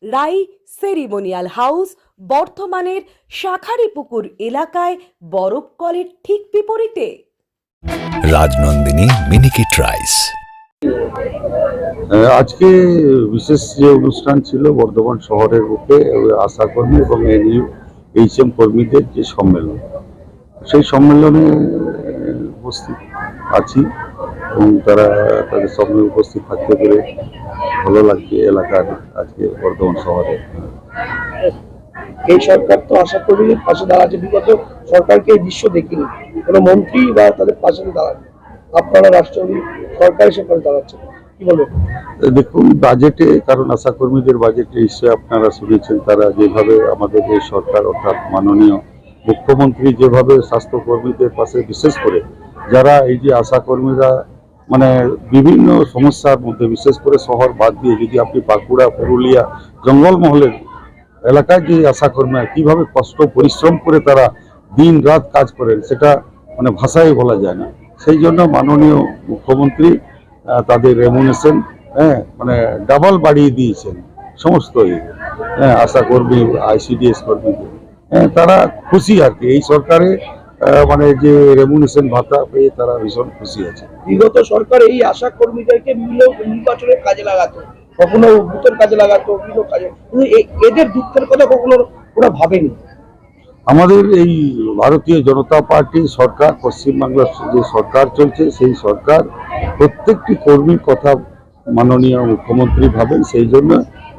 রাই ceremonial house বর্ধমানের শাঁখারীপুকুর এলাকায় বরফ কলের ঠিক বিপরীতে। রাজনন্দিনী মিনিকিট রাইস। আজকে বিশেষ যে অনুষ্ঠান ছিল বর্ধমান শহরের বুকে আশাকর্মী এবং এইচএম কর্মীদের যে সম্মেলন, সেই সম্মেলনে উপস্থিত আছি এবং তাদের সামনে উপস্থিত থাকতে পেরে ভালো লাগছে এলাকার আজকে বর্ধমান শহরে। এই সরকার তো আশাকর্মীদের পাশে দাঁড়াচ্ছে, বিগত সরকারকে এই দৃশ্য দেখিনি, কোনো মন্ত্রী বা তাদের পাশে দাঁড়ান। আপনারা রাষ্ট্রপতি সরকার হিসেবে পাশে দাঁড়াচ্ছেন, কি বলবেন? দেখুন, বাজেটে, কারণ আশাকর্মীদের বাজেটে নিশ্চয়ই আপনারা শুনেছেন, তারা যেভাবে আমাদের এই সরকার অর্থাৎ মাননীয় মুখ্যমন্ত্রী যেভাবে স্বাস্থ্যকর্মীদের পাশে, বিশেষ করে যারা এই যে আশাকর্মীরা মানে বিভিন্ন সমস্যার মধ্যে, বিশেষ করে শহর বাদ দিয়ে যদি আপনি বাঁকুড়া, পুরুলিয়া, জঙ্গলমহলের এলাকায় যে আশাকর্মীরা কিভাবে কষ্ট পরিশ্রম করে তারা দিন রাত কাজ করেন, সেটা মানে ভাষায় বলা যায় না। সেই জন্য মাননীয় মুখ্যমন্ত্রী তাদের রেমুনেশন মানে ডাবল বাড়িয়ে দিয়েছেন সমস্ত আশাকর্মী, আইসিডিএস কর্মীদের। তারা খুশি আর কি, এই সরকারে মানে যে রেমুনেশন ভাতা পেয়ে তারা ভীষণ খুশি আছে। বিগত সরকার এই আশা কর্মীদেরকে বিভিন্ন নির্বাচনের কাজে লাগাতো, কখনো ভূতের কাজে লাগাতো, বিভিন্ন কাজে, কিন্তু এদের দুঃখের কথা কখনো ওরা ভাবেনি। আমাদের এই ভারতীয় জনতা পার্টি সরকার, পশ্চিমবাংলার যে সরকার চলছে, সেই সরকার প্রত্যেকটি কর্মীর কথা মাননীয় মুখ্যমন্ত্রী ভাবেন। সেই জন্য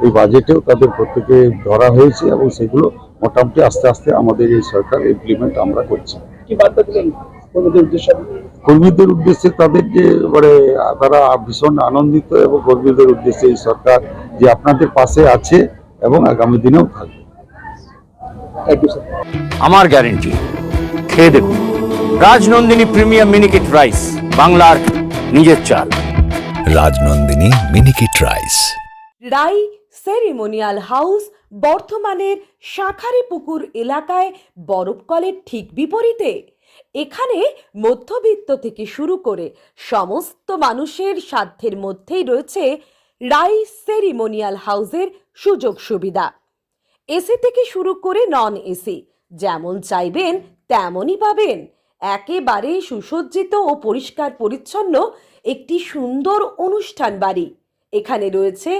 এই বাজেটেও তাদের প্রত্যেকে ধরা হয়েছে এবং সেগুলো মোটামুটি আস্তে আস্তে আমাদের এই সরকার ইমপ্লিমেন্ট আমরা করছি। কি বার্তা দিলেন কর্মীদের উদ্দেশ্যে? কর্মীদের উদ্দেশ্যে তাদের যে মানে তারা ভীষণ আনন্দিত এবং কর্মীদের উদ্দেশ্যে এই সরকার যে আপনাদের পাশে আছে এবং আগামী দিনেও থাকবে। আমার গ্যারেন্টি, খেয়ে দেখুন রাজনন্দিনী প্রিমিয়াম মিনিকিট রাইস, বাংলার নিজের চাল। রাজনন্দিনী মিনিকিট রাইস। রাই সেরিমোনিয়াল হাউস বর্ধমানের শাঁখারীপুকুর এলাকায় বরফ কলের ঠিক বিপরীতে। এখানে মধ্যবিত্ত থেকে শুরু করে সমস্ত মানুষের সাধ্যের মধ্যেই রয়েছে রাই সেরিমোনিয়াল হাউসের সুযোগ সুবিধা। এসি থেকে শুরু করে নন এসি, যেমন চাইবেন তেমনই পাবেন। একেবারে সুসজ্জিত ও পরিষ্কার পরিচ্ছন্ন একটি সুন্দর অনুষ্ঠান বাড়ি। এখানে রয়েছে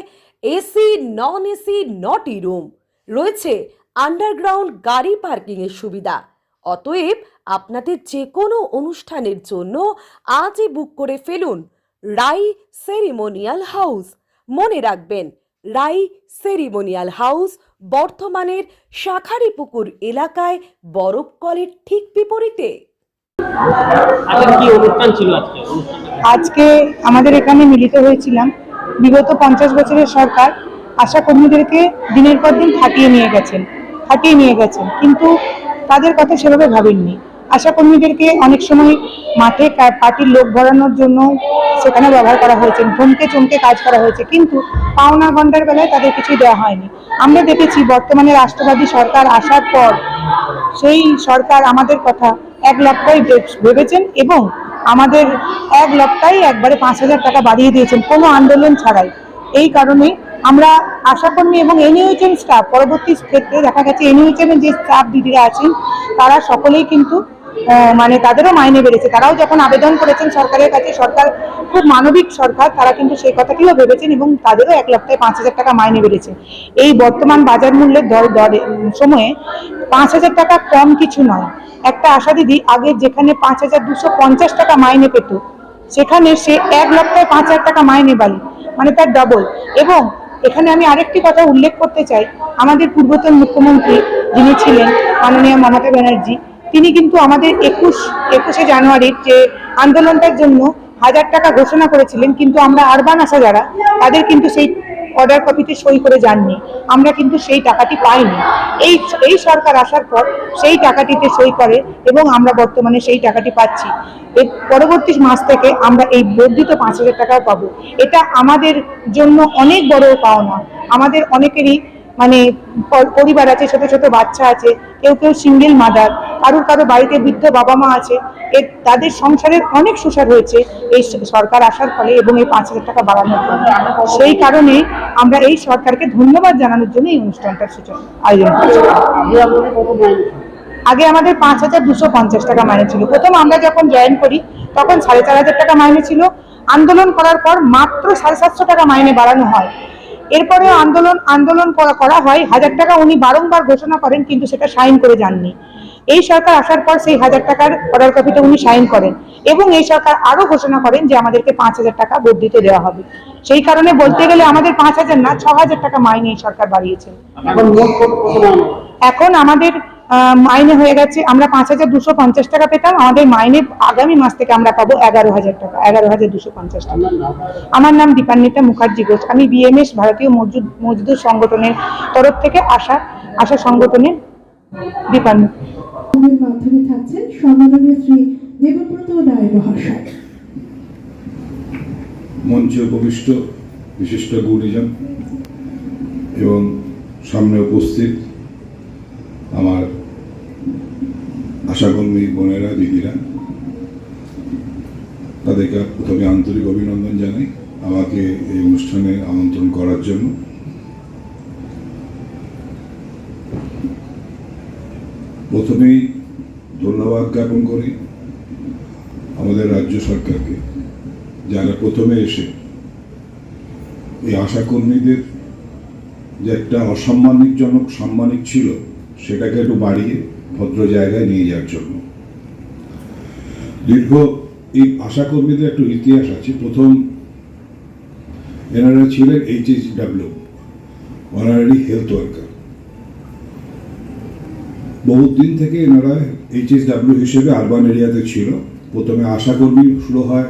এসি, নন এসি, নটি রুম, রয়েছে আন্ডারগ্রাউন্ড গাড়ি পার্কিংয়ের সুবিধা। অতএব আপনাদের যে কোনো অনুষ্ঠানের জন্য আজই বুক করে ফেলুন রাই সেরিমোনিয়াল হাউস। মনে রাখবেন, রাই সেরিমোনিয়াল হাউস বর্ধমানের শাঁখারীপুকুর এলাকায় বরফ কলের ঠিক বিপরীতে। আজকে আমাদের এখানে মিলিত হয়েছিলাম। বিগত 50 বছরের সরকার আশা কর্মীদেরকে দিনের পর দিন খাটিয়ে নিয়ে গেছেন, কিন্তু তাদের কথা সেভাবে ভাবেননি। আশা কর্মীদেরকে অনেক সময় মাঠে পার্টির লোক ভরানোর জন্য সেখানে ব্যবহার করা হয়েছে, ধমকে চমকে কাজ করা হয়েছে, কিন্তু পাওনা ঘন্টার বেলায় তাদের কিছুই দেওয়া হয়নি। আমরা দেখেছি বর্তমানে রাষ্ট্রবাদী সরকার আসার পর সেই সরকার আমাদের কথা 1 লক্ষই ভেবেছেন এবং আমাদের 1 লক্ষই একবারে 5,000 টাকা বাড়িয়ে দিয়েছেন, কোনো আন্দোলন ছাড়াই। এই কারণে আমরা আশাকর্মী এবং এনইউএইচএম স্টাফ, পরবর্তী ক্ষেত্রে দেখা গেছে এনইউএইচএম এর যে স্টাফ দিদিরা আছেন তারা সকলেই কিন্তু মানে তাদেরও মাইনে বেড়েছে। তারাও যখন আবেদন করেছেন সরকারের কাছে, সরকার খুব মানবিক সরকার, তারা কিন্তু সেই কথাটিও ভেবেছেন এবং তাদেরও 1 লক্ষে 5,000 টাকা মাইনে বেড়েছে। এই বর্তমান বাজার মূল্যের সময়ে 5,000 টাকা কম কিছু নয়। একটা আশা দিদি আগে যেখানে 5,250 টাকা মাইনে পেত, সেখানে সে 1 লক্ষে 5,000 টাকা মাইনে পায়, মানে তার ডবল। এবং এখানে আমি আরেকটি কথা উল্লেখ করতে চাই, আমাদের পূর্বতন মুখ্যমন্ত্রী যিনি ছিলেন মাননীয় মমতা ব্যানার্জি, তিনি কিন্তু আমাদের 21শে জানুয়ারির যে আন্দোলনটার জন্য 1,000 টাকা ঘোষণা করেছিলেন, কিন্তু আমরা আরবান আসা যারা তাদের কিন্তু সেই অর্ডার কপিতে সই করে যাননি, আমরা কিন্তু সেই টাকাটি পাইনি। এই সরকার আসার পর সেই টাকাটিতে সই করে এবং আমরা বর্তমানে সেই টাকাটি পাচ্ছি। এর পরবর্তী মাস থেকে আমরা এই বর্ধিত 5,000 টাকাও পাবো। এটা আমাদের জন্য অনেক বড় পাওনা। আমাদের অনেকেরই মানে পরিবার আছে, ছোট ছোট বাচ্চা আছে, কেউ সিঙ্গেল মাদার, কারুর কারো বাড়িতে বৃদ্ধ বাবা মা আছে, তাদের সংসারের অনেক সুসার হয়েছে এই সরকার আসার ফলে এবং এই 5,000 টাকা বাড়ানোর ফলে। সেই কারণে আমরা এই সরকারকে ধন্যবাদ জানানোর জন্য এই অনুষ্ঠানটার আয়োজন করেছি। আগে আমাদের 5,250 টাকা মাইনে ছিল। প্রথম আমরা যখন জয়েন করি তখন 4,500 টাকা মাইনে ছিল। আন্দোলন করার পর মাত্র 750 টাকা মাইনে বাড়ানো হয়। এরপরে আন্দোলন করা হয়, 1,000 টাকা উনি বারংবার ঘোষণা করেন, কিন্তু সেটা সাইন করে যাননি। এই সরকার আসার পর সেই 1,000 টাকার অর্ডার কপিটা উনি সাইন করেন এবং এই সরকার আরো ঘোষণা করেন যে আমাদেরকে 5,000 টাকা বর্ধিত দেওয়া হবে। সেই কারণে বলতে গেলে আমাদের 5,000 না 6,000 টাকা মাইনে এই সরকার বাড়িয়েছেন। এখন আমাদের মাইনে হয়ে গেছে, আমরা 5,250 টাকা পেতাম, আমাদের মাইনে আগামী মাস থেকে আমরা পাবো 11,000 টাকা, 11,250 টাকা। আমার নাম দীপান্বিতা মুখার্জি ঘোষ, আমি বিএমএস ভারতীয় মজদুর সংগঠনের তরফ থেকে আশা সংগঠনের দীপান্বিতা। মাধ্যমে থাকছেন সম্মাননীয় শ্রী দেবব্রত রায় মহাশয়। মঞ্চে উপবিষ্ট বিশিষ্ট গুণীজন এবং সামনে উপস্থিত আমার আশাকর্মী বোনেরা, দিদিরা, তাদেরকে প্রথমে আন্তরিক অভিনন্দন জানাই আমাকে এই অনুষ্ঠানে আমন্ত্রণ করার জন্য। প্রথমেই ধন্যবাদ জ্ঞাপন করি আমাদের রাজ্য সরকারকে, যারা প্রথমে এসে এই আশাকর্মীদের যে একটা অসম্মানিকজনক সাম্মানিক ছিল সেটাকে একটু বাড়িয়ে ভদ্র জায়গায় নিয়ে যাওয়ার জন্য। দীর্ঘ এই আশাকর্মীদের একটু ইতিহাস আছে। প্রথম এনারা ছিলেন HHW, অনারারি হেলথ ওয়ার্কার। বহুদিন থেকে এনারা HHW হিসেবে আরবান এরিয়াতে ছিল। প্রথমে আশাকর্মী শুরু হয়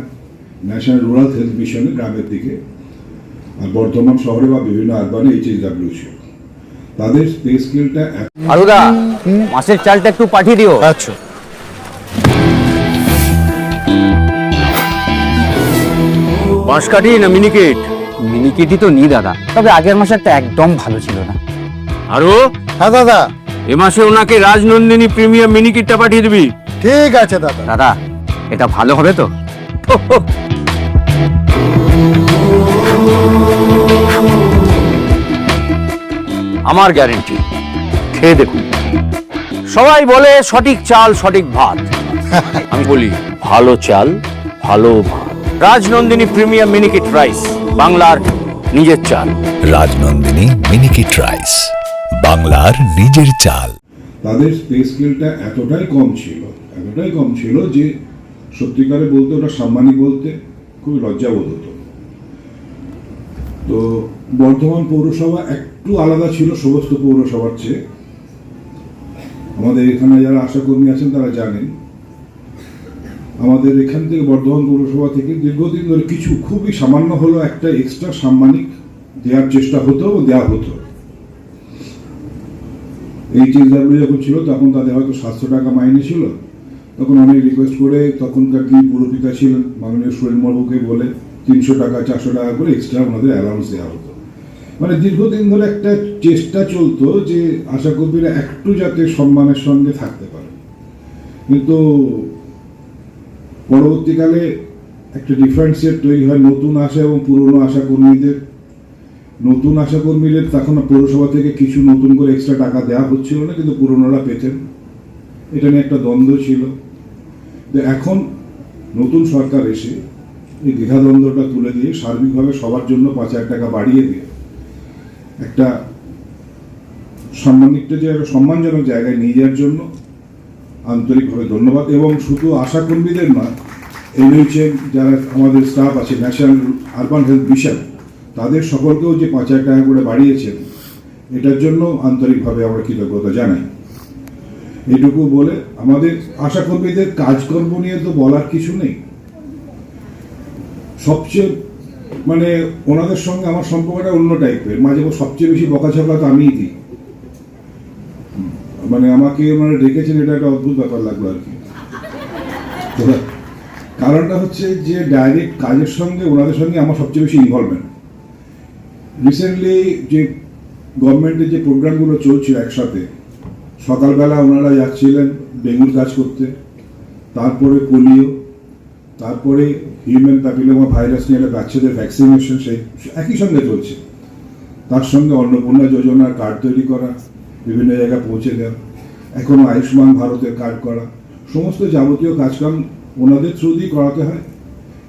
ন্যাশনাল রুরাল হেলথ মিশনে গ্রামের দিকে, আর বর্ধমান শহরে বা বিভিন্ন আরবানে HHW ছিল। তাদের পে স্কেলটা আলুদা, মাছের চালটা একটু পাঠিয়ে দিও। আচ্ছা। বাঁশকাঠি না মিনিকেট? মিনিকেটই তো নি দাদা, তবে আগের মাসেরটা একদম ভালো ছিল না। আরো হ্যাঁ দাদা, এ মাসে ওনাকে রাজনন্দিনী প্রিমিয়াম মিনিকেটটা পাঠিয়ে দিবি। ঠিক আছে দাদা। দাদা, এটা ভালো হবে তো? আমার গ্যারেন্টি, খেয়ে দেখুন। সবাই বলে সঠিক চাল সঠিক ভাত, আমি বলি ভালো চাল ভালো ভাত। রাজনন্দিনী প্রিমিয়াম মিনিকেট রাইস, বাংলার নিজের চাল। রাজনন্দিনী মিনিকেট রাইস, বাংলার নিজের চাল। তাদের পে স্কেলটা এতটাই কম ছিল যে সত্যিকারে বলতে, ওটা সাম্মানিক বলতে খুবই লজ্জাবোধ হতো। তো বর্ধমান পৌরসভা একটু আলাদা ছিল সমস্ত পৌরসভার চেয়ে। আমাদের এখানে যারা আশাকর্মী আছেন তারা জানেন, আমাদের এখান থেকে বর্ধমান পৌরসভা থেকে দীর্ঘদিন ধরে কিছু খুবই সামান্য হলো একটা এক্সট্রা সাম্মানিক দেওয়ার চেষ্টা হতো ও দেওয়া হতো। HHW যখন ছিল তখন তাদের হয়তো 700 টাকা মাইনে ছিল। তখন অনেক রিকোয়েস্ট করে তখনকার কি পুরপিতা ছিলেন মাননীয় সুরেন বাবুকে বলে 300 টাকা 400 টাকা করে এক্সট্রা ওনাদের অ্যালাউন্স দেওয়া হতো। মানে দীর্ঘদিন ধরে একটা চেষ্টা চলতো যে আশাকর্মীরা একটু যাতে সম্মানের সঙ্গে থাকতে পারে। কিন্তু পরবর্তীকালে একটা ডিফারেন্সিয়েট তৈরি হয় নতুন আশা এবং পুরনো আশাকর্মীদের। নতুন আশাকর্মীদের তখন পৌরসভা থেকে কিছু নতুন করে এক্সট্রা টাকা দেওয়া হচ্ছিল না, কিন্তু পুরনোরা পেতেন। এটা নিয়ে একটা দ্বন্দ্ব ছিল। এখন নতুন সরকার এসে এই দ্বিধাদ্বন্দ্বটা তুলে দিয়ে সার্বিকভাবে সবার জন্য 5,000 টাকা বাড়িয়ে দিয়ে একটা সম্মানিকটা যে একটা সম্মানজনক জায়গায় নিয়ে যাওয়ার জন্য আন্তরিকভাবে ধন্যবাদ। এবং শুধু আশাকর্মীদের নয়, NHM যারা আমাদের স্টাফ আছে, ন্যাশনাল আরবান হেলথ মিশন, তাদের সকলকেও যে 5,000 টাকা করে বাড়িয়েছেন, এটার জন্য আন্তরিকভাবে আমরা কৃতজ্ঞতা জানাই। এটুকু বলে আমাদের আশাকর্মীদের কাজকর্ম নিয়ে তো বলার কিছু নেই। সবচেয়ে মানে ওনাদের সঙ্গে আমার সম্পর্কটা অন্য টাইপের। মাঝে সবচেয়ে বেশি বকাঝকা তো আমিই দিই। মানে আমাকে ওনারা ডেকেছেন, এটা একটা অদ্ভুত ব্যাপার লাগলো আর কি। কারণটা হচ্ছে যে ডাইরেক্ট কাজের সঙ্গে ওনাদের সঙ্গে আমার সবচেয়ে বেশি ইনভলভমেন্ট। রিসেন্টলি যে গভর্নমেন্টের যে প্রোগ্রামগুলো চলছিল একসাথে, সকালবেলা ওনারা যাচ্ছিলেন ডেঙ্গুর কাজ করতে, তারপরে পোলিও, তারপরে হিউম্যান প্যাপিলোমা ভাইরাস নিয়ে বাচ্চাদের ভ্যাকসিনেশন, সেই একই সঙ্গে চলছে। তার সঙ্গে অন্নপূর্ণা যোজনার কার্ড তৈরি করা, বিভিন্ন জায়গায় পৌঁছে দেওয়া, এখনও আয়ুষ্মান ভারতের কার্ড করা, সমস্ত যাবতীয় কাজকাম ওনাদের থ্রু দিয়ে করাতে হয়।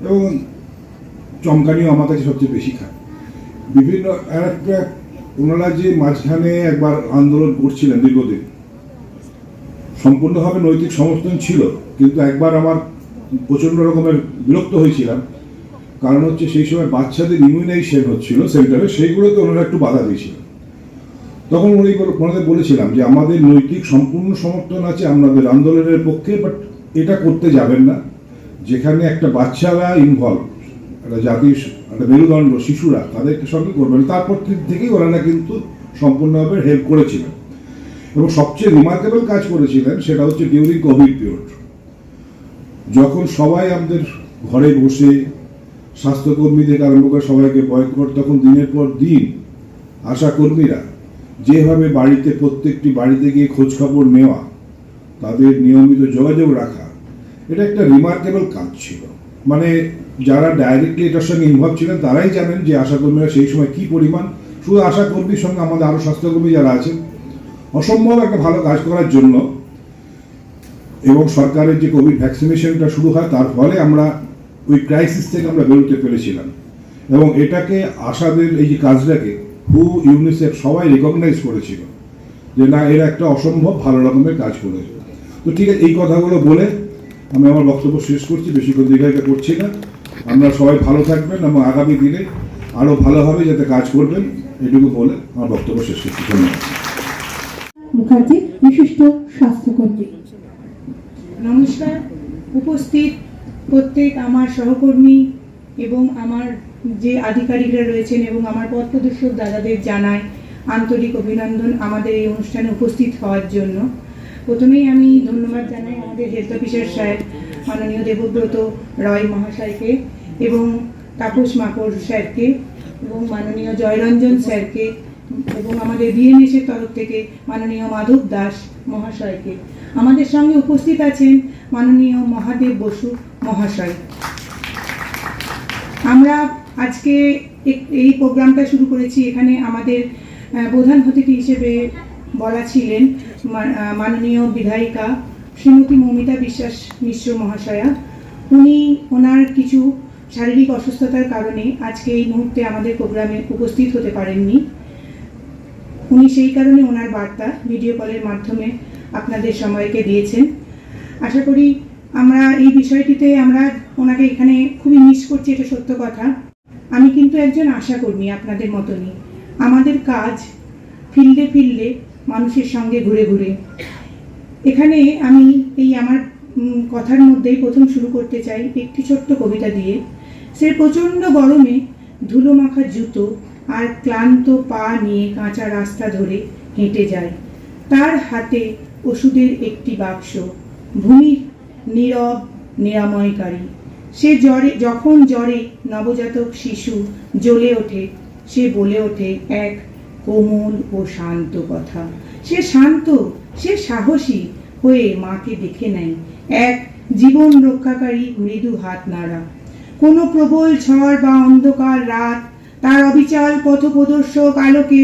এবং চমকানিও আমার কাছে সবচেয়ে বেশি খায়। বিভিন্ন একটা ওনারা যে মাঝখানে একবার আন্দোলন করছিলেন দীর্ঘদিন, সম্পূর্ণভাবে নৈতিক সমর্থন ছিল, কিন্তু একবার আমার প্রচণ্ড রকমের বিরক্ত হয়েছিলাম। কারণ হচ্ছে সেই সময় বাচ্চাদের ইমিউনাইজেশন হচ্ছিল সেন্টারে, সেইগুলোতে ওনারা একটু বাধা দিয়েছিলেন। তখন ওনাদের বলেছিলাম যে আমাদের নৈতিক সম্পূর্ণ সমর্থন আছে আপনাদের আন্দোলনের পক্ষে, বাট এটা করতে যাবেন না যেখানে একটা বাচ্চারা ইনভলভ, একটা জাতির একটা মেরুদণ্ড, শিশুরা, তাদেরকে সঙ্গে করবেন। তারপর থেকেই ওনারা কিন্তু সম্পূর্ণভাবে হেল্প করেছিলেন। এবং সবচেয়ে রিমার্কেবল কাজ করেছিলেন সেটা হচ্ছে ডিউরিং কোভিড পিরিয়ড, যখন সবাই আমাদের ঘরে বসে স্বাস্থ্যকর্মী থেকে আরম্ভ করে সবাইকে বয়কট, তখন দিনের পর দিন আশাকর্মীরা যেভাবে বাড়িতে প্রত্যেকটি বাড়িতে গিয়ে খোঁজখবর নেওয়া, তাদের নিয়মিত যোগাযোগ রাখা, এটা একটা রিমার্কেবল কাজ ছিল। মানে যারা ডাইরেক্টলি এটার সঙ্গে ইনভলভ ছিলেন তারাই জানেন যে আশাকর্মীরা সেই সময় কি পরিমাণ, শুধু আশাকর্মীর সঙ্গে আমাদের আরও স্বাস্থ্যকর্মী যারা আছেন, অসম্ভব একটা ভালো কাজ করার জন্য। এবং সরকারের যে কোভিড ভ্যাকসিনেশনটা শুরু হয়, তার ফলে আমরা ওই ক্রাইসিস থেকে আমরা বেরোতে পেরেছিলাম। এবং এটাকে আশাদের এই যে কাজটাকে ইউনিসেফ সবাই রেকগনাইজ করেছিল যে না, এরা একটা অসম্ভব ভালো রকমের কাজ করেছে। তো ঠিক আছে, এই কথাগুলো বলে আমি আমার বক্তব্য শেষ করছি, বেশিক্ষণ দীর্ঘায়িত করছি না। আপনারা সবাই ভালো থাকবেন এবং আগামী দিনে আরও ভালোভাবে যাতে কাজ করবেন, এটুকু বলে আমার বক্তব্য শেষ করছি। ধন্যবাদ। মুখার্জি, বিশিষ্ট স্বাস্থ্যকর্মী। নমস্কার। উপস্থিত প্রত্যেক আমার সহকর্মী এবং আমার যে আধিকারিকরা রয়েছেন এবং আমার পথপ্রদর্শক দাদাদের জানাই আন্তরিক অভিনন্দন আমাদের এই অনুষ্ঠানে উপস্থিত হওয়ার জন্য। প্রথমেই আমি ধন্যবাদ জানাই আমাদের হেলথ অফিসার স্যার মাননীয় দেবব্রত রয় মহাশয়কে এবং তাপস মাকড় স্যারকে এবং মাননীয় জয়রঞ্জন স্যারকে এবং আমাদের বিএমএসের তরফ থেকে মাননীয় মাধব দাস মহাশয়কে। আমাদের সঙ্গে উপস্থিত আছেন মাননীয় মহাদেব বসু মহাশয়। আমরা আজকে এই প্রোগ্রামটা শুরু করেছি। এখানে আমাদের প্রধান অতিথি হিসেবে বলা ছিলেন মাননীয় বিধায়িকা শ্রীমতী মৌমিতা বিশ্বাস মিশ্র মহাশয়া। উনি ওনার কিছু শারীরিক অসুস্থতার কারণে আজকে এই মুহূর্তে আমাদের প্রোগ্রামে উপস্থিত হতে পারেননি। উনি সেই কারণে ওনার বার্তা ভিডিও কলের মাধ্যমে আপনাদের সবাইকে দিয়েছেন। আশা করি আমরা এই বিষয়টিতে আমরা ওনাকে এখানে খুবই মিস করছি, এটা সত্য কথা। আমি কিন্তু একজন আশাকর্মী আপনাদের মতনই। আমাদের কাজ ফিল্ডে ফিল্ডে মানুষের সঙ্গে ঘুরে ঘুরে। এখানে আমি এই আমার কথার মধ্যেই প্রথম শুরু করতে চাই একটি ছোট্ট কবিতা দিয়ে। সে প্রচণ্ড গরমে ধুলো মাখা জুতো আর ক্লান্ত পা নিয়ে কাঁচা রাস্তা ধরে হেঁটে যায়। তার হাতে ওষুধের একটি বাক্স, ভূমির নীরব নিরাময়কারী। সে যখন জ্বরে নবজাতক শিশু জ্বলে ওঠে, সে বলে ওঠে এক কোমল ও শান্ত কথা। সে শান্ত, সে সাহসী হয়ে মাকে দেখে নেয়, এক জীবন রক্ষাকারী মৃদু হাত নাড়া। কোনো প্রবল ঝড় বা অন্ধকার রাত তার অবিচল পথপ্রদর্শক আলোকে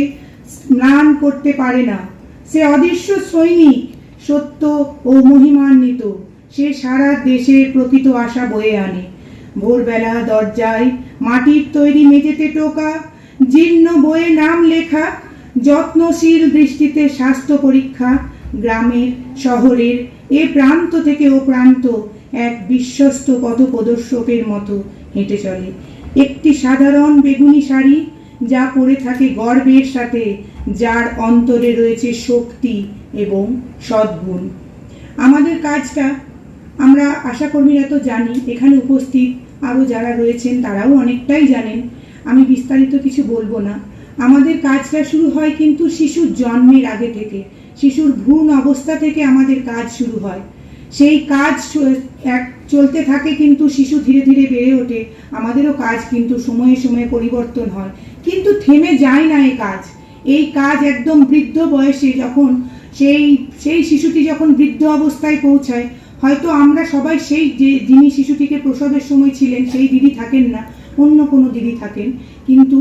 স্নান করতে পারে না। সে অদৃশ্য সৈনিক, সত্য ও মহিমান্বিত। সে সারা দেশের প্রকৃত আশা বয়ে আনে। ভোরবেলা দরজায় মাটির তৈরি মেঝেতে টোকা, জীর্ণ বইয়ে নাম লেখা, যত্নশীল দৃষ্টিতে স্বাস্থ্য পরীক্ষা। গ্রামের শহরের এ প্রান্ত থেকে ও প্রান্ত এক বিশ্বস্ত পথপ্রদর্শকের মতো হেঁটে চলে। একটি সাধারণ বেগুনি শাড়ি যা পরে থাকে গর্বের সাথে, যার অন্তরে রয়েছে শক্তি এবং সদ্গুণ। আমাদের কাজটা আমরা আশাকর্মীরা তো জানি, এখানে উপস্থিত আরও যারা রয়েছেন তারাও অনেকটাই জানেন। আমি বিস্তারিত কিছু বলবো না। আমাদের কাজটা শুরু হয় কিন্তু শিশুর জন্মের আগে থেকে, শিশুর ভ্রূণ অবস্থা থেকে আমাদের কাজ শুরু হয়। সেই কাজ চলতে থাকে, কিন্তু শিশু ধীরে ধীরে বেড়ে ওঠে। আমাদেরও কাজ কিন্তু সময়ে সময়ে পরিবর্তন হয়, কিন্তু থেমে যায় না এই কাজ। এই কাজ একদম বৃদ্ধ বয়সে যখন সেই সেই শিশুটি যখন বৃদ্ধ অবস্থায় পৌঁছায়, হয়তো আমরা সবাই সেই যিনি শিশুটিকে প্রসবের সময় ছিলেন সেই দিদি থাকেন না, অন্য কোনো দিদি থাকেন, কিন্তু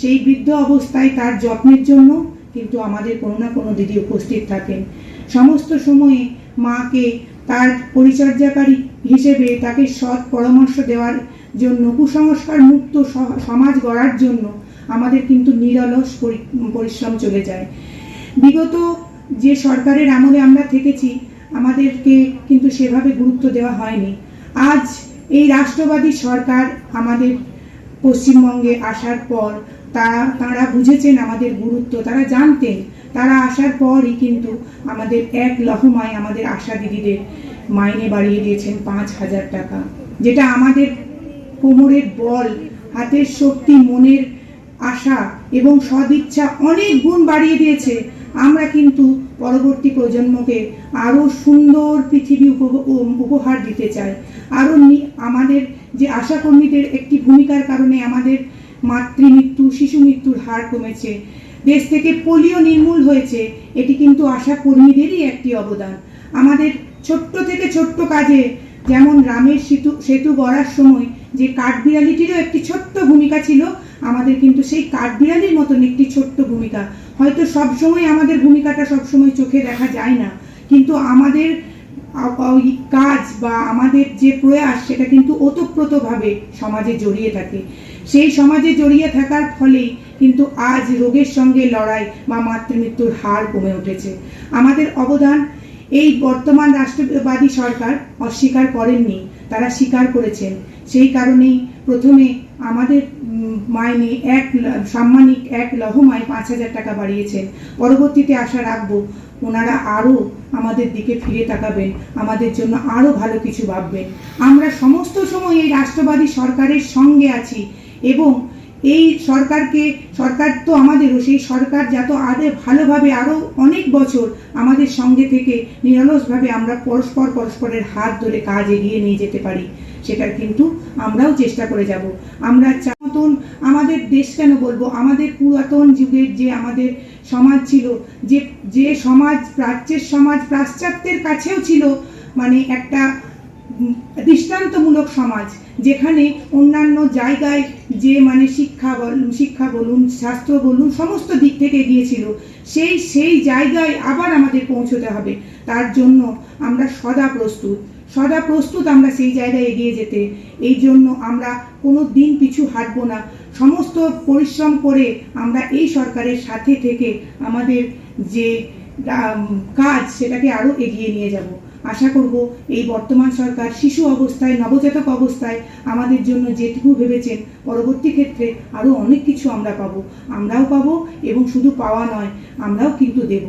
সেই বৃদ্ধ অবস্থায় তার যত্নের জন্য কিন্তু আমাদের কোনো না কোনো দিদি উপস্থিত থাকেন। সমস্ত সময়ে মাকে তার পরিচর্যাকারী হিসেবে তাকে সৎ পরামর্শ দেওয়ার জন্য, কুসংস্কার মুক্ত সমাজ গড়ার জন্য আমাদের কিন্তু নিরলস পরিশ্রম চলে যায়। বিগত যে সরকারের আমলে আমরা থেকেছি, আমাদেরকে কিন্তু সেভাবে গুরুত্ব দেওয়া হয়নি। আজ এই রাষ্ট্রবাদী সরকার আমাদের পশ্চিমবঙ্গে আসার পর তারা বুঝেছেন আমাদের গুরুত্ব, তারা জানতেন। তারা আসার পরই কিন্তু আমাদের এক লহমায় আমাদের আশা দিদিদের মাইনে বাড়িয়ে দিয়েছেন 5,000 টাকা, যেটা আমাদের কোমরের বল, হাতের শক্তি, মনের আশা এবং সদিচ্ছা অনেক গুণ বাড়িয়ে দিয়েছে। আমরা কিন্তু পরবর্তী প্রজন্মকে আরও সুন্দর পৃথিবী উপহার দিতে চাই। আরও আমাদের যে আশাকর্মীদের একটি ভূমিকার কারণে আমাদের মাতৃমৃত্যু, শিশু মৃত্যুর হার কমেছে, দেশ থেকে পোলিও নির্মূল হয়েছে, এটি কিন্তু আশাকর্মীদেরই একটি অবদান। আমাদের ছোট্ট থেকে ছোট্ট কাজে, যেমন রামের সেতু গড়ার সময় যে কাঠবিড়ালিটিরও একটি ছোট্ট ভূমিকা ছিল, আমাদের কিন্তু সেই কাঠবিড়ালির মতন একটি ছোট্ট ভূমিকা। হয়তো সবসময় আমাদের ভূমিকাটা সবসময় চোখে দেখা যায় না, কিন্তু আমাদের কাজ বা আমাদের যে প্রয়াস সেটা কিন্তু ওতপ্রোতভাবে সমাজে জড়িয়ে থাকে। সেই সমাজে জড়িয়ে থাকার ফলেই কিন্তু আজ রোগের সঙ্গে লড়াই বা মাতৃমৃত্যুর হার কমে উঠেছে। আমাদের অবদান এই বর্তমান রাষ্ট্রবাদী সরকার অস্বীকার করেননি, তারা স্বীকার করেছেন। সেই কারণেই প্রথমে আমাদের মাইনে সাম্মানিক এক লহমায় 5,000 টাকা বাড়িয়েছেন। পরবর্তীতে আশা রাখবো ওনারা আরও আমাদের দিকে ফিরে তাকাবেন, আমাদের জন্য আরও ভালো কিছু ভাববেন। আমরা সমস্ত সময় এই রাষ্ট্রবাদী সরকারের সঙ্গে আছি এবং এই সরকার তো আমাদেরও, সেই সরকার যত ভালোভাবে আরও অনেক বছর আমাদের সঙ্গে থেকে নিরলসভাবে আমরা পরস্পরের হাত ধরে কাজ এগিয়ে নিয়ে যেতে পারি, সেটার কিন্তু আমরাও চেষ্টা করে যাব। আমরা মতন আমাদের দেশ কেন বলবো, আমাদের পুরাতন যুগের যে আমাদের সমাজ ছিল, যে সমাজ প্রাচ্যের সমাজ পাশ্চাত্যের কাছেও ছিল মানে একটা দৃষ্টান্তমূলক সমাজ, যেখানে অন্যান্য জায়গায় যে মানে শিক্ষা বলুন, শাস্ত্র বলুন, সমস্ত দিক থেকে এগিয়েছিল, সেই জায়গায় আবার আমাদের পৌঁছতে হবে। তার জন্য আমরা সদা প্রস্তুত আমরা সেই জায়গায় এগিয়ে যেতে। এই জন্য আমরা কোনো দিন পিছু হাঁটবো না, সমস্ত পরিশ্রম করে আমরা এই সরকারের সাথে থেকে আমাদের যে কাজ সেটাকে আরও এগিয়ে নিয়ে যাব। আশা করব এই বর্তমান সরকার শিশু অবস্থায়, নবজাতক অবস্থায় আমাদের জন্য যেটুকু ভেবেছেন, পরবর্তী ক্ষেত্রে আরও অনেক কিছু আমরাও পাবো এবং শুধু পাওয়া নয়, আমরাও কিন্তু দেব।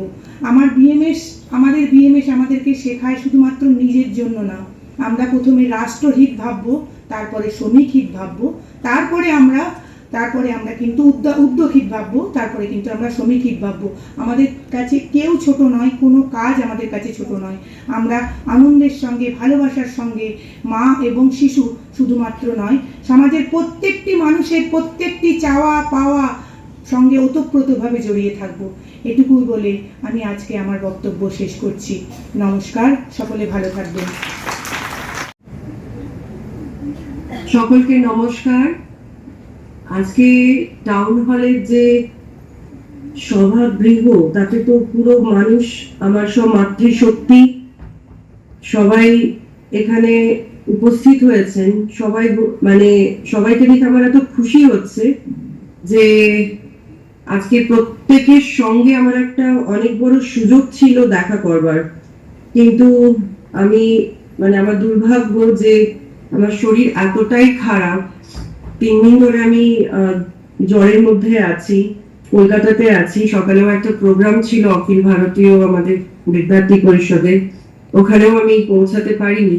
আমাদের বিএমএস আমাদেরকে শেখায় শুধুমাত্র নিজের জন্য না, আমরা প্রথমে রাষ্ট্রহিত ভাববো, তারপরে শ্রমিক হিত ভাববো, তারপরে আমরা কিন্তু উদ্যোগ হিত ভাববো, তারপরে কিন্তু আমরা শ্রমিক হিত ভাববো। আমাদের কাছে কেউ ছোট নয়, কোনো কাজ আমাদের কাছে ছোট নয়। আমরা আনন্দের সঙ্গে, ভালোবাসার সঙ্গে মা এবং শিশু শুধুমাত্র নয়, সমাজের প্রত্যেকটি মানুষের প্রত্যেকটি চাওয়া পাওয়া সঙ্গে ওতপ্রোতভাবে জড়িয়ে থাকবো। এটুকুই বলে আমি আজকে আমার বক্তব্য শেষ করছি। নমস্কার, সকলে ভালো থাকবেন। সকলকে নমস্কার। আজকে টাউন হলের যে সভাগৃহ, তাতে তো পুরো মানুষ, আমার সব মাতৃশক্তি সবাই এখানে উপস্থিত হয়েছেন। সবাইকে দেখে আমার এত খুশি হচ্ছে যে আজকে প্রত্যেকের সঙ্গে আমার একটা অনেক বড় সুযোগ ছিল দেখা করবার, কিন্তু আমার দুর্ভাগ্য যে আমার শরীর এতটাই খারাপ, 3 দিন ধরে আমি জ্বরের মধ্যে আছি, কলকাতাতে আছি। সকালেও একটা প্রোগ্রাম ছিল অখিল ভারতীয় আমাদের বিদ্যার্থী পরিষদের, ওখানেও আমি পৌঁছাতে পারিনি।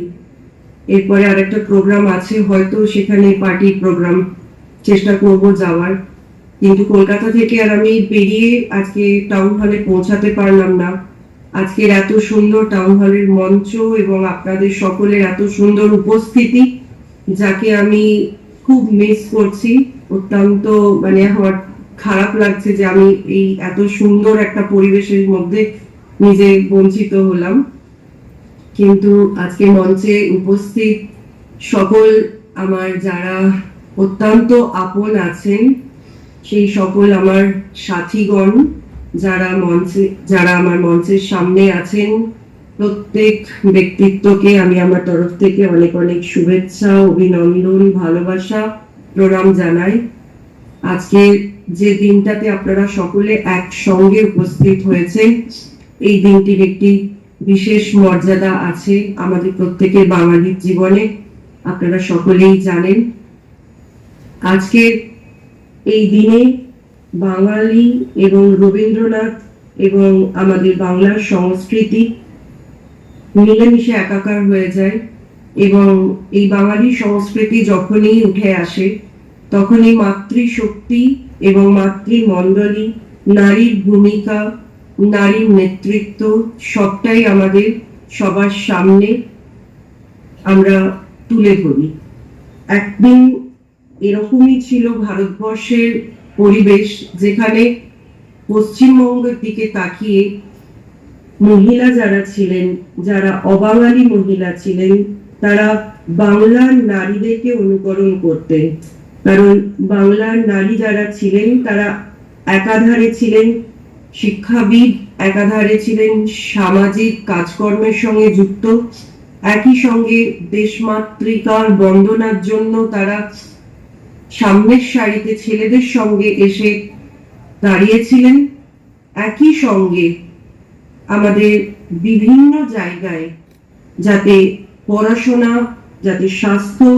এরপরে আরেকটা প্রোগ্রাম আছে, হয়তো সেখানে পার্টি প্রোগ্রাম, চেষ্টা করব যাওয়ার, কিন্তু কলকাতা থেকে আর আমি বেরিয়ে আজকে টাউন হলে পৌঁছাতে পারলাম না। আজকের এত সুন্দর টাউন হলের মঞ্চ এবং আপনাদের সকলের এত সুন্দর উপস্থিতি, যাকে আমি খুব মিস করছি। অত্যন্ত আমার খারাপ লাগছে যে আমি এই এত সুন্দর একটা পরিবেশের মধ্যে নিজে বঞ্চিত হলাম, কিন্তু আজকে মঞ্চে উপস্থিত সকল আমার যারা অত্যন্ত আপন আছেন, সেই সকল আমার সাথীগণ যারা আমার মঞ্চের সামনে আছেন, প্রত্যেক ব্যক্তিত্বকে আমি আমার তরফ থেকে অনেক অনেক শুভেচ্ছা, অভিনন্দন, ভালোবাসা, প্রণাম জানাই। আজকে যে দিনটাতে আপনারা সকলে একসঙ্গে উপস্থিত হয়েছেন, এই দিনটির একটি বিশেষ মর্যাদা আছে আমাদের প্রত্যেকের বাঙালির জীবনে, আপনারা সকলেই জানেন। আজকে এই দিনে বাঙালি এবং রবীন্দ্রনাথ এবং আমাদের বাংলার সংস্কৃতি মিলেমিশে একাকার হয়ে যায়, এবং এই বাঙালি সংস্কৃতি যখনই উঠে আসে তখনই মাতৃশক্তি এবং মাতৃমণ্ডলী, নারীর ভূমিকা, নারীর নেতৃত্ব সবটাই আমাদের সবার সামনে আমরা তুলে ধরি। একদিন এরকমই ছিল ভারতবর্ষের পরিবেশ, যেখানে পশ্চিমবঙ্গের দিকে তাকিয়ে মহিলা যারা ছিলেন, যারা অবাঙালি মহিলা ছিলেন, তারা বাংলার নারীদেরকে অনুকরণ করতেন। কারণ বাংলার নারী যারা ছিলেন তারা একাধারে ছিলেন শিক্ষাবিদ, একাধারে ছিলেন সামাজিক কাজকর্মের সঙ্গে যুক্ত, একই সঙ্গে দেশমাতৃকার বন্দনার জন্য তারা সামনের সারিতে ছেলেদের সঙ্গে এসে দাঁড়িয়েছিলেন। একই সঙ্গে আমাদের বিভিন্ন জায়গায় যাতে পড়াশোনা, যাতে স্বাস্থ্য,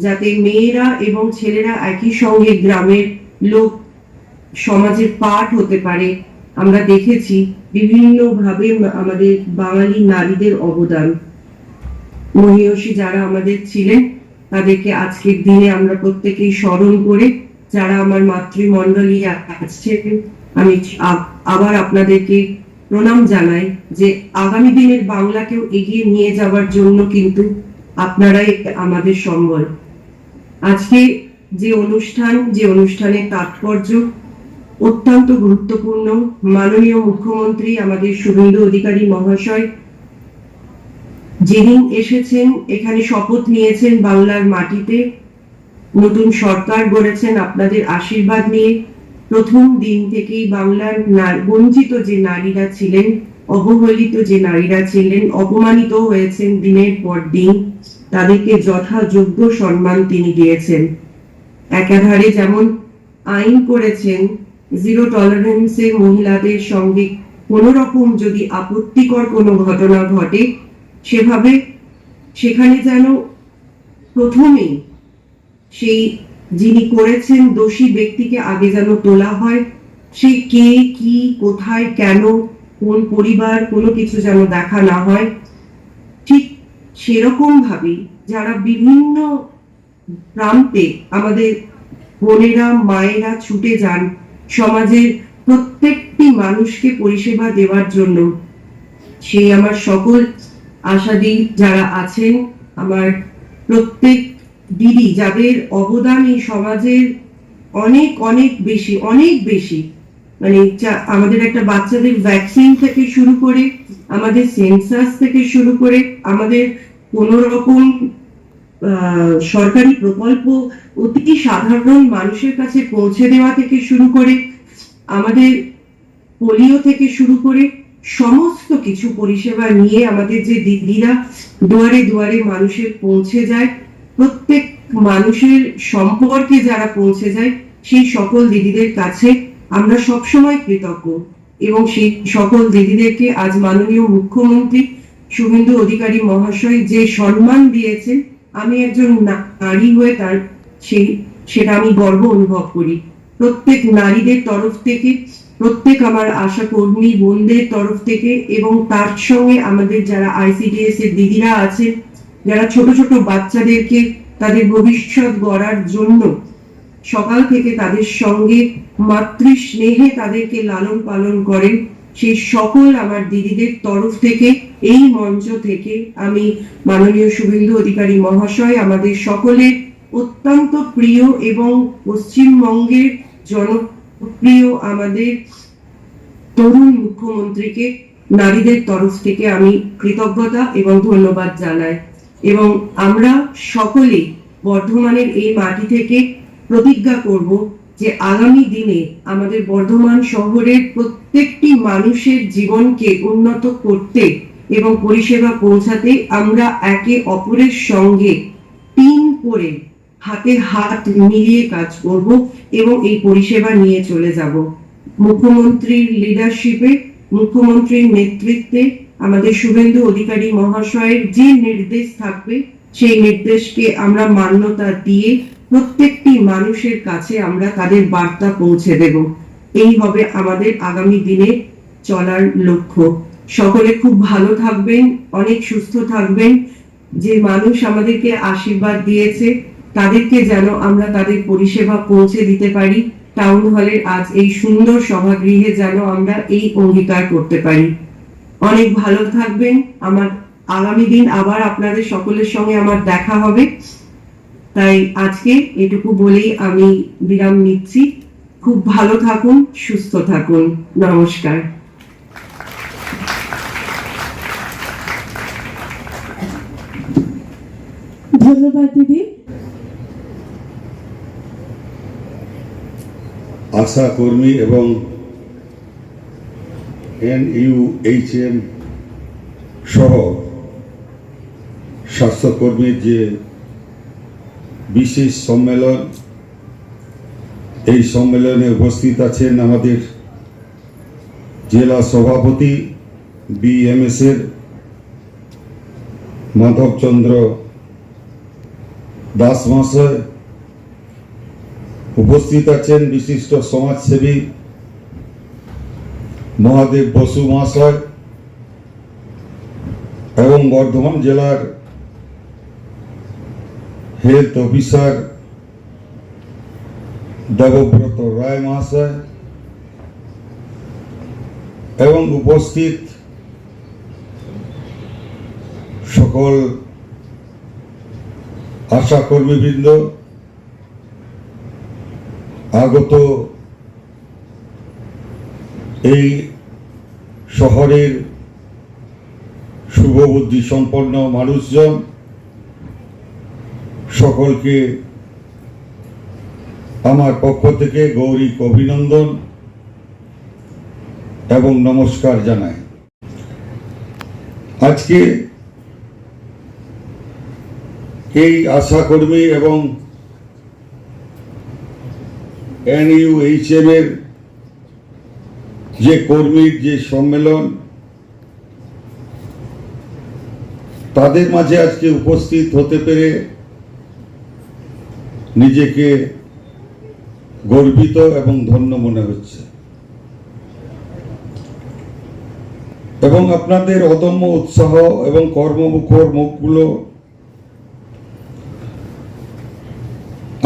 যাতে মেয়েরা এবং ছেলেরা একই সঙ্গে গ্রামের লোক সমাজের পাঠ হতে পারে, আমরা দেখেছি বিভিন্নভাবে আমাদের বাঙালি নারীদের অবদান। মহিয়সী যারা আমাদের ছিলেন তাদেরকে আজকের দিনে আমরা প্রত্যেকেই স্মরণ করে, যারা আমার মাতৃমণ্ডলী আছেন, আমি আবার আপনাদেরকে প্রণাম জানাই যে আগামী দিনের বাংলাকেও এগিয়ে নিয়ে যাওয়ার জন্য কিন্তু আপনারাই আমাদের সম্বল। আজকে যে অনুষ্ঠানের তাৎপর্য অত্যন্ত গুরুত্বপূর্ণ। মাননীয় মুখ্যমন্ত্রী আমাদের শুভেন্দু অধিকারী মহাশয় যেদিন এসেছেন, এখানে শপথ নিয়েছেন বাংলার মাটিতে, নতুন সরকার গড়েছেন আপনাদের আশীর্বাদ নিয়ে। প্রথম দিন থেকেই বাংলার বঞ্চিত যে নারীরা ছিলেন, অবহেলিত যে নারীরা ছিলেন, অপমানিত হয়েছেন দিনের পর দিন, তাদেরকে যথাযোগ্য সম্মান তিনি দিয়েছেন। একাধারে যেমন আইন করেছেন জিরো টলারেন্সে মহিলাদের সঙ্গে কোন রকম যদি আপত্তিকর কোনো ঘটনা ঘটে, সেভাবে সেখানে যেন প্রথমেই সেই যিনি করেছেন দোষী ব্যক্তিকে আগে যেন তোলা হয়, সে কে, কি, কোথায়, কেন, কোন পরিবার, কোনো কিছু যেন দেখা না হয়। ঠিক সেরকম ভাবে যারা বিভিন্ন প্রান্তে আমাদের বোনেরা, মায়েরা ছুটে যান সমাজের প্রত্যেকটি মানুষকে পরিষেবা দেওয়ার জন্য, সেই আমার সকল আশাদি যারা আছেন, আমার প্রত্যেক দিদি যাদের অবদান এই সমাজের অনেক অনেক বেশি, অনেক বেশি, মানে আমাদের একটা বাচ্চাদের ভ্যাকসিন থেকে শুরু করে, আমাদের সেন্সাস থেকে শুরু করে, আমাদের কোন রকম সরকারি প্রকল্প অতি সাধারণ মানুষের কাছে পৌঁছে দেওয়া থেকে শুরু করে, আমাদের পোলিও থেকে শুরু করে সমস্ত কিছু পরিষেবা নিয়ে আমাদের যে দিদিরা দুয়ারে দুয়ারে মানুষের পৌঁছে যায়, প্রত্যেক মানুষের সম্পর্কে যারা পৌঁছে যায়, সেই সকল দিদিদের কাছে আমরা সবসময় কৃতজ্ঞ। এবং সেই সকল দিদিদেরকে আজ মাননীয় মুখ্যমন্ত্রী শুভেন্দু অধিকারী মহাশয় যে সম্মান দিয়েছেন, আমি একজন নারী হয়ে সেটা আমি গর্ব অনুভব করি। প্রত্যেক নারীদের তরফ থেকে, প্রত্যেক আমার আশা কর্মী বোনদের তরফ থেকে, এবং তার সঙ্গে আমাদের যারা ICDS এর দিদিরা আছে, যারা ছোট ছোট বাচ্চাদেরকে তাদের ভবিষ্যৎ গড়ার জন্য সকাল থেকে তাদের সঙ্গে মাতৃ স্নেহে তাদেরকে লালন পালন করেন, সেই সকল আমার দিদিদের তরফ থেকে এই মঞ্চ থেকে আমি মাননীয় শুভেন্দু অধিকারী মহাশয়, আমাদের সকলের অত্যন্ত প্রিয় এবং পশ্চিমবঙ্গের জনপ্রিয় আমাদের তরুণ মুখ্যমন্ত্রীকে নারীদের তরফ থেকে আমি কৃতজ্ঞতা এবং ধন্যবাদ জানাই। এবং আমরা সকলেই বর্ধমানের এই মাটি থেকে প্রতিজ্ঞা করব যে আগামী দিনে আমাদের বর্ধমান শহরের প্রত্যেকটি মানুষের জীবনকে উন্নত করতে এবং পরিষেবা পৌঁছাতে আমরা একে অপরের সঙ্গে টিম করে হাতে হাত মিলিয়ে কাজ করব এবং এই পরিষেবা নিয়ে চলে যাব। মুখ্যমন্ত্রীর লিডারশিপে, মুখ্যমন্ত্রীর নেতৃত্বে আমাদের শুভেন্দু অধিকারী মহাশয়ের যে নির্দেশ থাকবে সেই নির্দেশকে আমরা মান্যতা দিয়ে প্রত্যেকটি মানুষের কাছে আমরা তাদের বার্তা পৌঁছে দেব। এই হবে আমাদের আগামী দিনে চলার লক্ষ্য। সকলে খুব ভালো থাকবেন, অনেক সুস্থ থাকবেন। যে মানুষ আমাদেরকে আশীর্বাদ দিয়েছে তাদেরকে যেন আমরা তাদের পরিষেবা পৌঁছে দিতে পারি। টাউন হলের আজ এই সুন্দর সভাগৃহে যেন আমরা এই অঙ্গীকার করতে পারি। অনেক ভালো থাকবেন। আমার আগামী দিন আবার আপনাদের সকলের সঙ্গে আমার দেখা হবে। তাই আজকে এটুকু বলেই আমি বিরাম নিচ্ছি। খুব ভালো থাকুন, সুস্থ থাকুন। নমস্কার। ধন্যবাদ দিদি। আশা কর্মী এবং NUHM সহ স্বাস্থ্যকর্মীর যে বিশেষ সম্মেলন, এই সম্মেলনে উপস্থিত আছেন আমাদের জেলা সভাপতি BMS এর মাধবচন্দ্র দাস মহাশয়, উপস্থিত আছেন বিশিষ্ট সমাজসেবী মহাদেব বসু মহাশয় এবং বর্ধমান জেলার হেলথ অফিসার দেবব্রত রায় মহাশয় এবং উপস্থিত সকল আশা কর্মীবৃন্দ, আগত এই শহরের শুভবুদ্ধি সম্পন্ন মানুষজন, সকলকে আমার পক্ষ থেকে গৌরীক অভিনন্দন এবং নমস্কার জানাই। আজকে এই আশাকর্মী এবং NUHM এর যে কর্মীর যে সম্মেলন, তাদের মাঝে আজকে উপস্থিত হতে পেরে নিজেকে গর্বিত এবং ধন্য মনে হচ্ছে এবং আপনাদের অদম্য উৎসাহ এবং কর্মমুখর মুখগুলো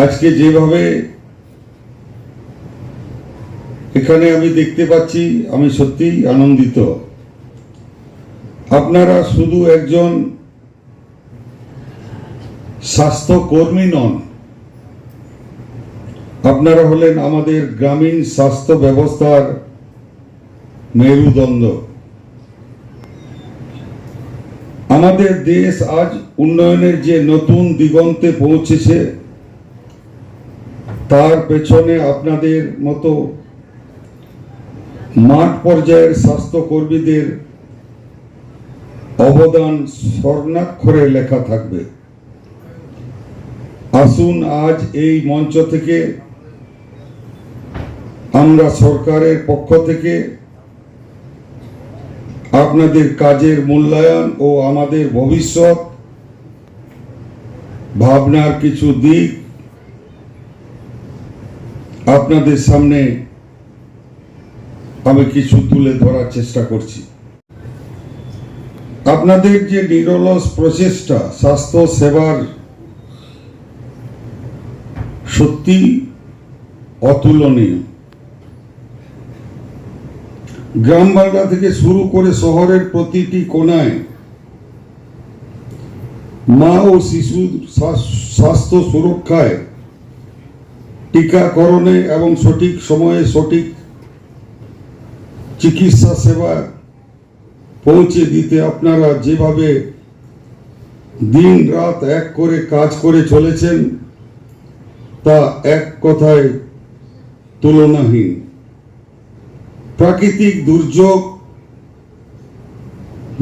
আজকে যেভাবে এখানে আমি দেখতে পাচ্ছি, আমি সত্যিই আনন্দিত। আপনারা শুধু একজন স্বাস্থ্যকর্মী নন, আপনারা হলেন আমাদের গ্রামীণ স্বাস্থ্য ব্যবস্থার মেরুদণ্ড। আমাদের দেশ আজ উন্নয়নের যে নতুন দিগন্তে পৌঁছেছে, তার পেছনে আপনাদের মতো মাঠ পর্যায়ের স্বাস্থ্যকর্মীদের অবদান স্বর্ণাক্ষরে লেখা থাকবে। আসুন আজ এই মঞ্চ থেকে আমরা সরকারের পক্ষ থেকে আপনাদের কাজের মূল্যায়ন ও আমাদের ভবিষ্যৎ ভাবনার কিছু দিক আপনাদের সামনে আমি কিছু তুলে ধরার চেষ্টা করছি। আপনাদের যে নিরলস প্রচেষ্টা স্বাস্থ্য সেবার সত্যি অতুলনীয়। গ্রাম বাংলা থেকে শুরু করে শহরের প্রতিটি কোণায় মা ও শিশুর স্বাস্থ্য সুরক্ষায়, টিকাকরণে এবং সঠিক সময়ে সঠিক চিকিৎসা সেবা পৌঁছে দিতে আপনারা যেভাবে দিন রাত এক করে কাজ করে চলেছেন তা এক কথায় তুলনাহীন। প্রাকৃতিক দুর্যোগ,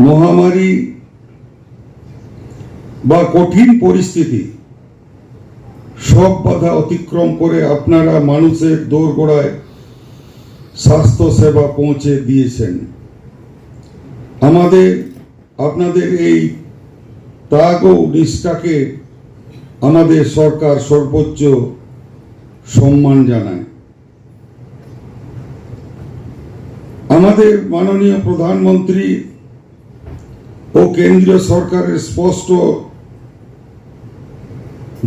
মহামারী বা কঠিন পরিস্থিতি সব বাধা অতিক্রম করে আপনারা মানুষের দোরগোড়ায় স্বাস্থ্য সেবা পৌঁছে দিয়েছেন। আপনাদের এই ত্যাগ ও নিষ্ঠাকে আমাদের সরকার সর্বোচ্চ সম্মান জানায়। আমাদের মাননীয় প্রধানমন্ত্রী ও কেন্দ্রীয় সরকারের স্পষ্ট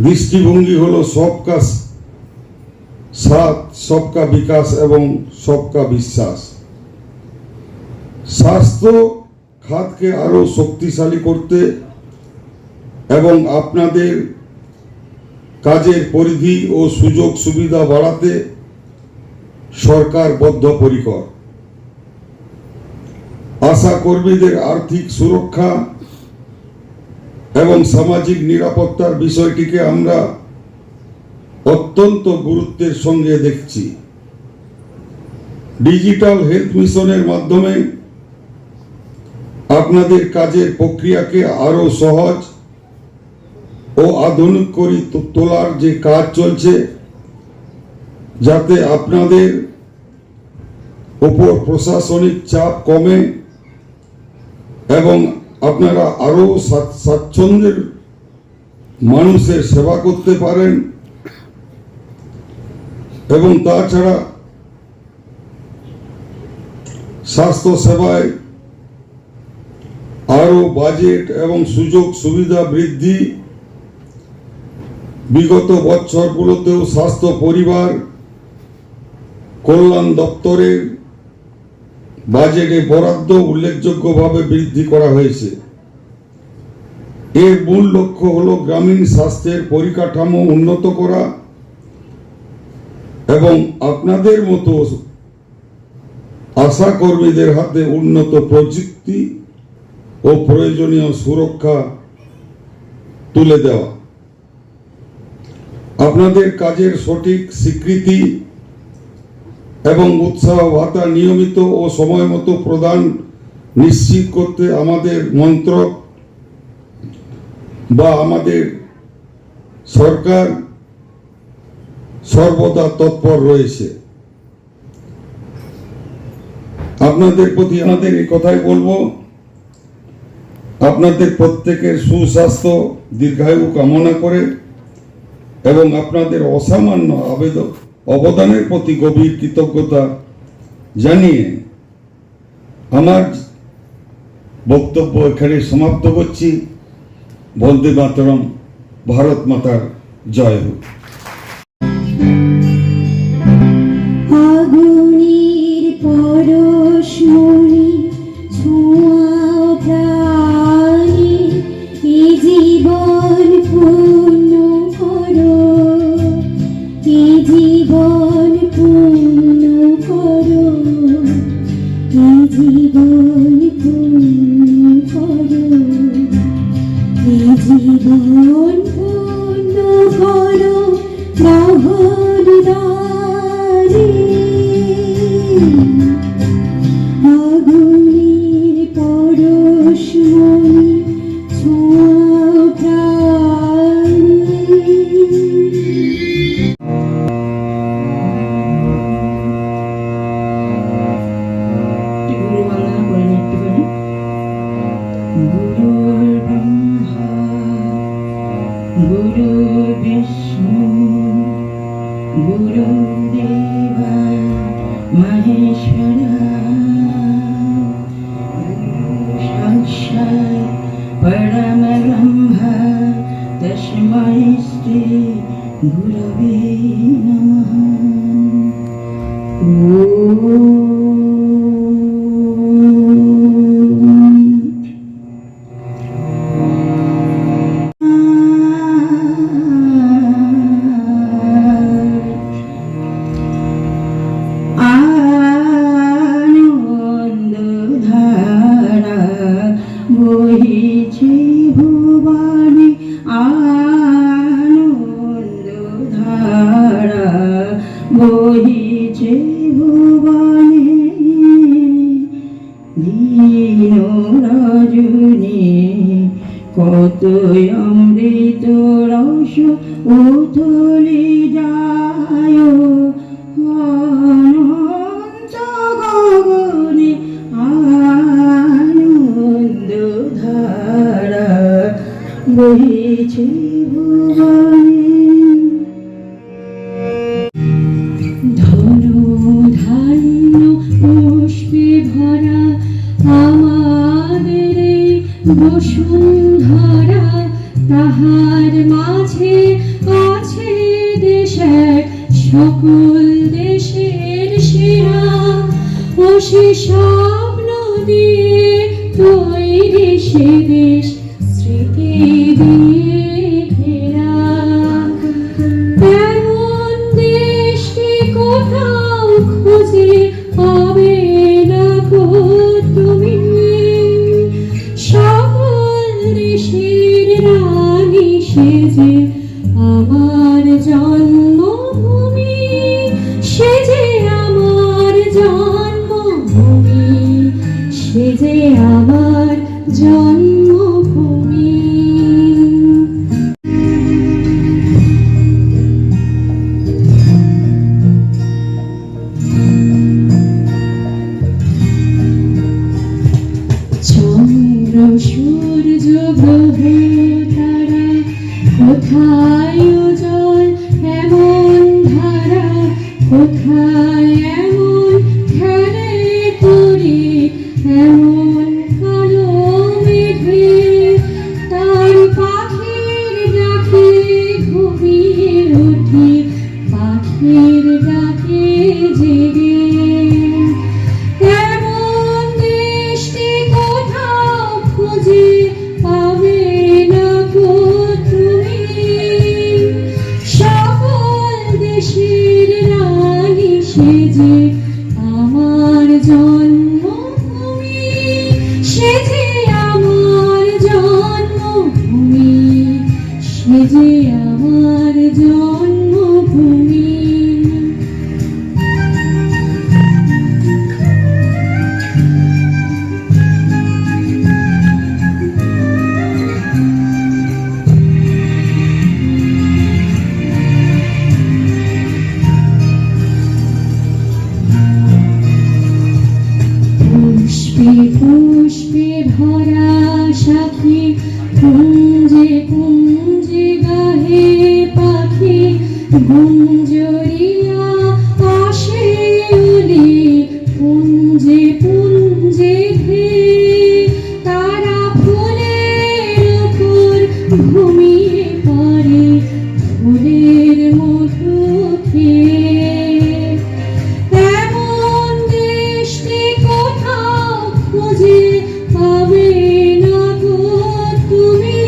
দৃষ্টিভঙ্গি হলো সবকা সাথ, সবকা বিকাশ এবং সবকা বিশ্বাস। স্বাস্থ্য খাতকে আরো শক্তিশালী করতে এবং আপনাদের কাজের পরিধি ও সুযোগ সুবিধা বাড়াতে সরকার বদ্ধপরিকর। আশা কর্মীদের আর্থিক সুরক্ষা এবং সামাজিক নিরাপত্তার বিষয়টিকে আমরা অত্যন্ত গুরুত্বের সঙ্গে দেখছি। ডিজিটাল হেলথ মিশনের মাধ্যমে আপনাদের কাজের প্রক্রিয়াকে আরো সহজ ও আধুনিক করে তোলার যে কাজ চলছে, যাতে আপনাদের উপর প্রশাসনিক চাপ কমে এবং আপনারা আরো স্বাচ্ছন্দ্যের মানুষের সেবা করতে পারেন। এবং তাছাড়া স্বাস্থ্য সেবায় আরো বাজেট এবং সুযোগ সুবিধা বৃদ্ধি। বিগত বছরগুলোতেও স্বাস্থ্য পরিবার কল্যাণ দপ্তরের বাজেটে বরাদ্দ উল্লেখযোগ্যভাবে বৃদ্ধি করা হয়েছে। এর মূল লক্ষ্য হল গ্রামীণ স্বাস্থ্যের পরিকাঠামো উন্নত করা এবং আপনাদের মতো আশা কর্মীদের হাতে উন্নত প্রযুক্তি ও প্রয়োজনীয় সুরক্ষা তুলে দেওয়া। আপনাদের কাজের সঠিক স্বীকৃতি এবং উৎসাহ ভাতা নিয়মিত ও সময় মতো প্রদান নিশ্চিত করতে আমাদের মন্ত্রক বা আমাদের সরকার সর্বদা তৎপর রয়েছে। আপনাদের প্রতি আমাদের এই কথাই বলবো, আপনাদের প্রত্যেকের সুস্বাস্থ্য দীর্ঘায়ু কামনা করে এবং আপনাদের অসামান্য অবদানের প্রতি গভীর কৃতজ্ঞতা জানিয়ে আমার বক্তব্য এখানে সমাপ্ত করছি। বন্দে মাতরম, ভারত মাতার জয় হোক। আগুনের পরশমণি ছোঁয়া প্রাণে এ জীবন পূর্ণ করো, এ জীবন পূর্ণ করো, এ জীবন পূর্ণ করো, এ জীবন পূর্ণ করো মহোদরে। আগুনের পরশমণি ছোঁয়া প্রাণে। গুরু বন্দনা করে নিতে পারি। গুরুর ব্রহ্মা গুরু বিষ্ণু গুরুদেবা মহেশ্বরা সাক্ষাৎ পরমব্রহ্মা তস্मै শ্রী গুরবে নমঃ। আনন্দ ধারা ক্ষীণ রজনী কত অমৃত রস উথলে যায় অনন্ত গগনে আনন্দ ধারা বহিছে ভুবনে ধনু ধান্য পুষ্পে ভরা আমাদের এই বসুন্ধরা তাহার মাঝে আছে দেশের সকল দেশের সেরা ও সে স্বপ্ন দিয়ে তৈরি সে দেশ স্মৃতি দিয়ে ঘেরা এমন দেশকে কোথাও খুঁজে পাবে না গো তুমি সকল দেশের রানী সেজে আমার জন্মভূমি সেজে আমার জন্মভূমি সেজে আমার জন্মভূমি চন্দ্র সূর্য গ্রহ তারা কোথায় উজ্জ্বল এমন ধারা কোথায় এমন খেলে করি এমন কালো মেঘে তার পাখির ডাকে ঘুমিয়ে উঠি পাখির ডাকে জেগে এমন দেশটি কোথাও খুঁজে পাবে না গো তুমি সকল দেশের রানী সেজে আমার জন্মভূমি সেজে আমার জন্মভূমি সেজে আমার জন্মভূমি পুষ্পে পুষ্পে ভরা সাথী কুঞ্জে কুঞ্জে গাহে পাখি গুঞ্জরিয়া আসে উলি পুঞ্জে পুঞ্জে ধে তারা ফুলের উপর ঘুমিয়ে পড়ে ফুলের মধু খেয়ে এমন দেশটি কোথাও খুঁজে পাবে না গো তুমি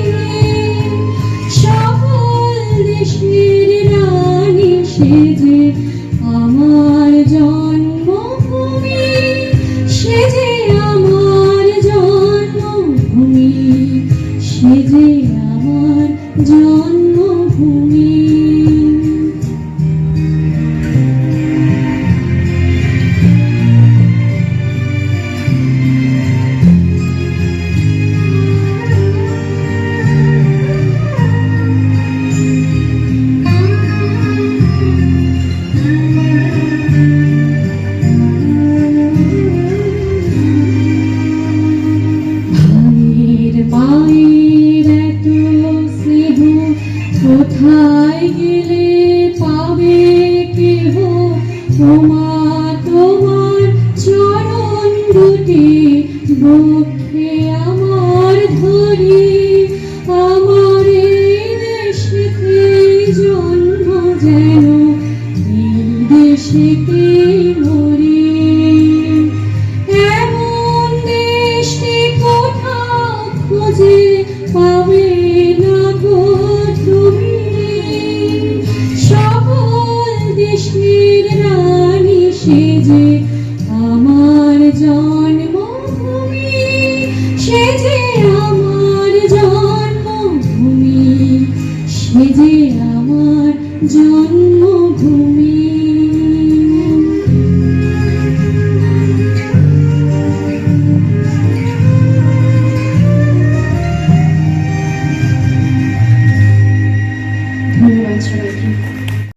সকল দেশের রানী সেজে আমার জন্মভূমি সেজে আমার জন্মভূমি সেজে আমার জন্মভূমি ভাইয়ের মায়ের এত স্নেহ কোথায় গেলে পাবে কেহ তোমার চরণ দুটি বক্ষে আমার